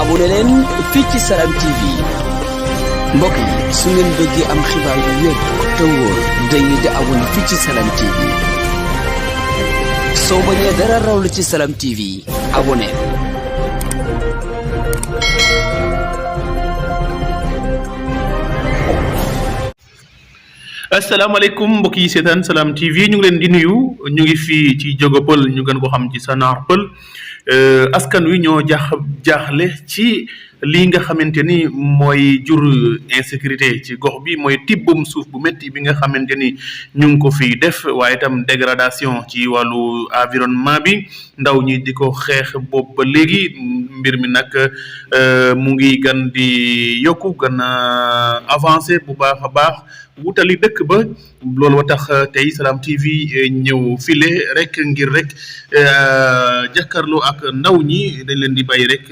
abonné leen fii ci Salam TV mbokk yi su ngeen bëggee am xibaar yu wér te wóor da ngeen di abonné fii ci Salam TV soo bañee dara raw lu ci Salam TV abonné. asalaamaaleykum mbokk yi seetaan Salam TV ñu ngi leen di nuyu ñu ngi fii ci Jogopal ñu gën ko xam ci Sanar Pël askan wi ñoo jaaxle ci lii nga xamante ni mooy jur insécurité ci gox bi mooy tibbum suuf bu métti bi nga xamante ni ñu ngi ko fi def waaye itam dégradation ci wàllu environnement bi ndaw ñi di ko xeex boobu ba léegi mbir mi nag mu ngi gan di yokku gën a avancé bu baax a baax wutali dëkk ba loolu wa tax tey Salam TV ñëw file rek ngir rek jàkkaarloo ak ndaw ñi dañ leen di bàyyi rek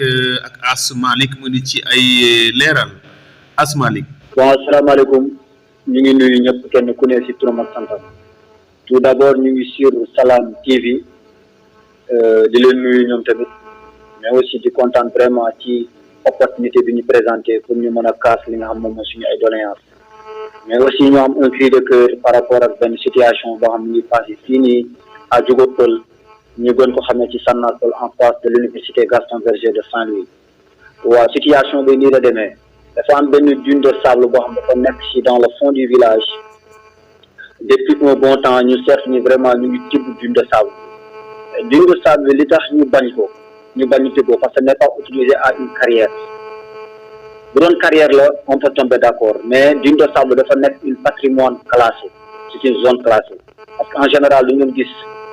ak As Malick mu ni ci ay leeral As Malick. bon asalaamaaleykum ñu ngi nuyu ñëpp kenn ku ne si turam ak santam tout d'abord ñu ngi sur Salam TV di leen nuyu ñoom tamit mais aussi di kontaan vraiment ci opportunité bi ñu présenté pour ñu mën a kaas li nga xam moom mooy suñu ay doléances. mais aussi ñu am un cri de cœur par rapport ak benn situation boo xam ni passé fii nii à Jogopal ñu gën ko xamee ci Sanar Pël en face de l'université Gaston Berger de Saint-Louis waaw situation bi nii la demee dafa am benn dune de sable boo xam dafa nekk ci dans le fond du village depuis un bon temps ñu seet ni vraiment ñu ngi tibb dune de sable bi li tax ñu bañ ko parce que n'est pas utilisé à une carrière. bu doon carrière la on peut tomber d'accord mais dune de sable dafa nekk une patrimoine classé c'est une zone classée parce que en général lu ngeen gis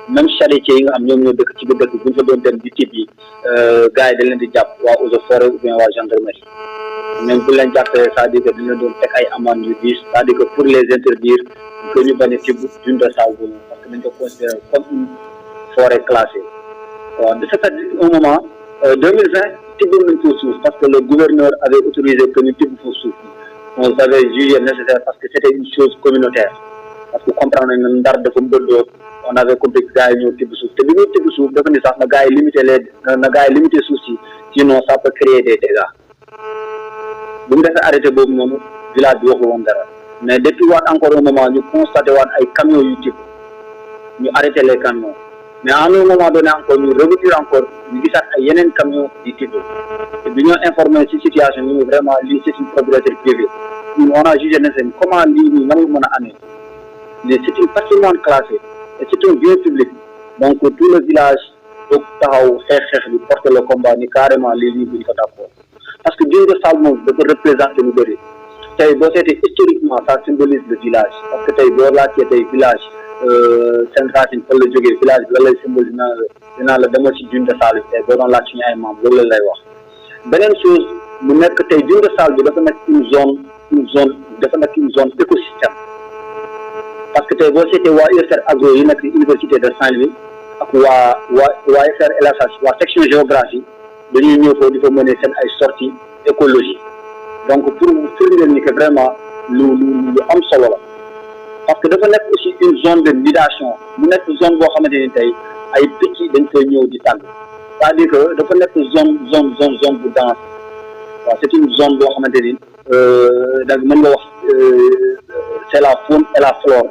même charretiers yi nga xam ñoom ñoo dëkk ci biir dëkk bu ñu fa doon dem di tibb yi gars yi dañ leen di jàpp waa eaux et forêts ou bien waa gendarmerie même bu leen jàppee c'est-à-dire que dañ leen doon teg ay amendes yu diis c'est-à-dire que pour les interdire que ñu bañ a tibb dune de sable boobu parce que dañ ko considéré comme une forêt classée waaw de ce fait un moment 2020 tibboon nañ foofu suuf parce que le gouverneur avait autorisé que ñu tibb foofu suuf on avait jugé nécessaire parce que c'était une chose communautaire parce que comprendre nañ ne Ndar dafa mbëndoo on avait compris que gars yi ñëw tibb suuf te bi ñuy tibb suuf dafa ni sax na gars yi limité suuf si sinon ça peut créer des dégâts bu mu defee arrêté boobu noonu village bi waxu woon dara mais depuis waat encore un moment ñu constaté waat ay camions yu tibb ñu arrêté les camions mais à un moment donné encore ñu revenir encore ñu gisaat ay yeneen camions di tibb te bi ñoo informé ci situation ñu vraiment lii c'est une propriété privée ñun on a jugé nécessaire comment lii nii nan la mën a amee mais c'est une patrimoine classé et c'est un bien public donc tout le village doog taxaw xeex bi porter le combat ni carrément lii buñ ko d'accord parce que dune de sable moom dafa représenter lu bëri tey boo seetee historiquement ça symbolise le village parce que tey boo laajtee tey village seen racine fan la jógee village bi la lay symbole dinaa la demal ci dune de sable bi tey boo doon laaj suñu ay membres loolu la lay wax beneen chose mu nekk tey dune de sable bi dafa nekk une zone écosystème parce que tey boo seetee waa UFR agro yi nekk université de Saint-Louis ak waa UFR LHH waa section géographie dañuy ñëw foofu di fa mener seen ay sorties écologie donc pour firndeel ni que vraiment lu am solo la parce que dafa nekk aussi une zone de nidation mu nekk zone boo xamante ni tey ay picc dañ koy ñëw di tàgg c'est-à-dire que dafa nekk zone bu dense waaw c'est une zone boo xamante ni dag mën nga wax c'est la faune et la flore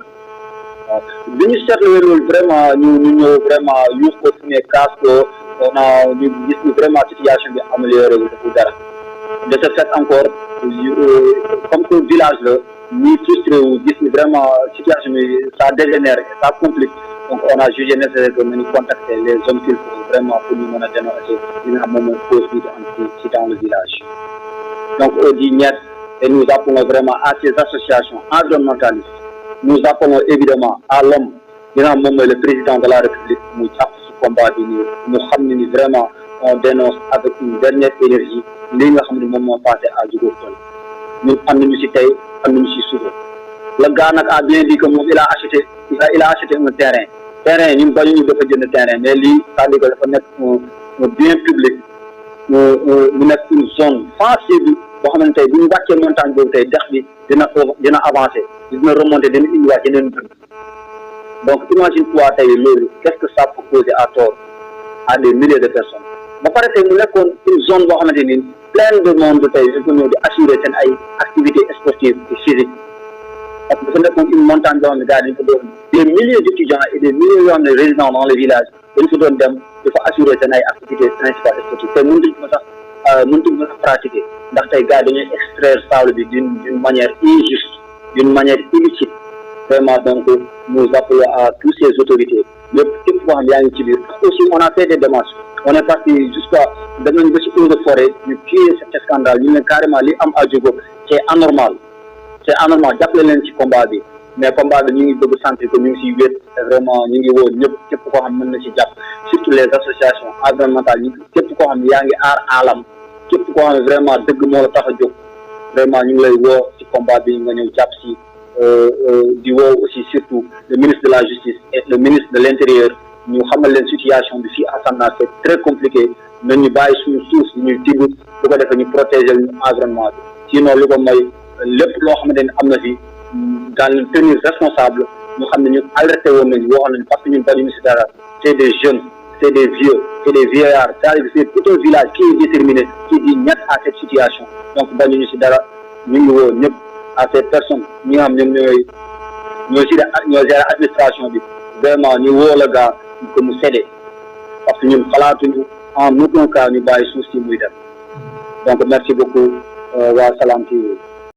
waaw bi ñu seetluwee loolu vraiment ñu ñëw vraiment yuux ko fu ne kaas ko ñu gis ni vraiment situation bi amélioré wu defu dara de ce fait encore comme que village la ñuy frustré wu gis ni vraiment situation bi ça dégénère ça complique donc on a jugé nécessaire que nañu contacter les hommes qu'il faut vraiment pour ñu mën a dénoncer li nga xam moom mooy cause bi ci dans le village donc on dit niet et nous appelons vraiment à ces associations environnementalistes nous appelons évidemment à l'homme li nga xam moom mooy le président de la République mu jàpp ci combat bi nii mu xam ne ni vraiment on dénonce avec une dernière énergie li nga xam ne moom moo passé à Jogopal ñun am nañu ci tey am nañu ci suba le gars nag a bien dit que moom il a acheté un terrain ñun bañuñu dafa jënd terrain mais lii c'est-à-dire que dafa nekk un bien public mu nekk une zone sensible boo xam ne tey bu ñu wàccee montagne boobu tey dex bi dina avancer dina remonter dina indiwaat yeneen dëkk donc imagine-toi tey loolu qu'est-ce que ça peut causer à tort à des milliers de personnes ba pare tey mu nekkoon une zone boo xamante ni plein de monde tey dafa ñëw di assurer seen ay activités sportives et physiques parce que dafa nekkoon une montagne boo xam ne gars dañu ko doon des milliers d'étudiants et des milliers yoo xam ne résidents dans le village dañu ko doon dem dafa assurer seen ay activités principales sportives te mëntuñ ko sax pratiquer ndax tey gars dañuy extraire sable bi d'une manière injuste d'une manière illicite vraiment donc nous appelons à tous ces autorités lépp képp koo xam yaa ngi ci biir aussi on a fait des démarches on est parti jusqu'à dem nañ ba ci eaux de forêt ñu tuer cet scandale ñu ne carrément li am à Diogo c'est anormal jàppale leen ci combat bi mais combat bi ñu ngi bëgg sentir que ñu ngi siy wéet vraiment ñu ngi woo ñëpp képp koo xam mën na ci jàpp surtout les associations environnementales ñu képp koo xam yaa ngi aar alam képp koo xam ne vraiment dëgg moo la tax a jóg vraiment ñu ngi lay woo ci combat bi nga ñëw jàpp si di woo aussi surtout le ministre de la justice et le ministre de l'intérieur ñu xamal leen situation bi fii à Sànnaar c'est très compliqué nañu bàyyi suñu suuf ñuy tibb bu ko defee ñu protéger ñu environnement bi sinon li ko mooy lépp loo xamante ne am na fi dans le tenir responsable ñu xam ne ñun alerté woon nañu waxoon nañu parce que ñun bañu si dara c'est des jeunes c'est des vieux c'est des vieillards c'est-à-dire c'est tout un village qui est déterminé qui dit ñett à cette situation donc bañu ñu si dara ñu ngi woo ñëpp à ces personnes ñi nga xam ñoom ñoo gérer administration bi vraiment ñu woo la gars que mu cédé parce que ñun xalaatuñu en aucun cas ñu bàyyi suuf si muy dem donc merci beaucoup waa Salam TV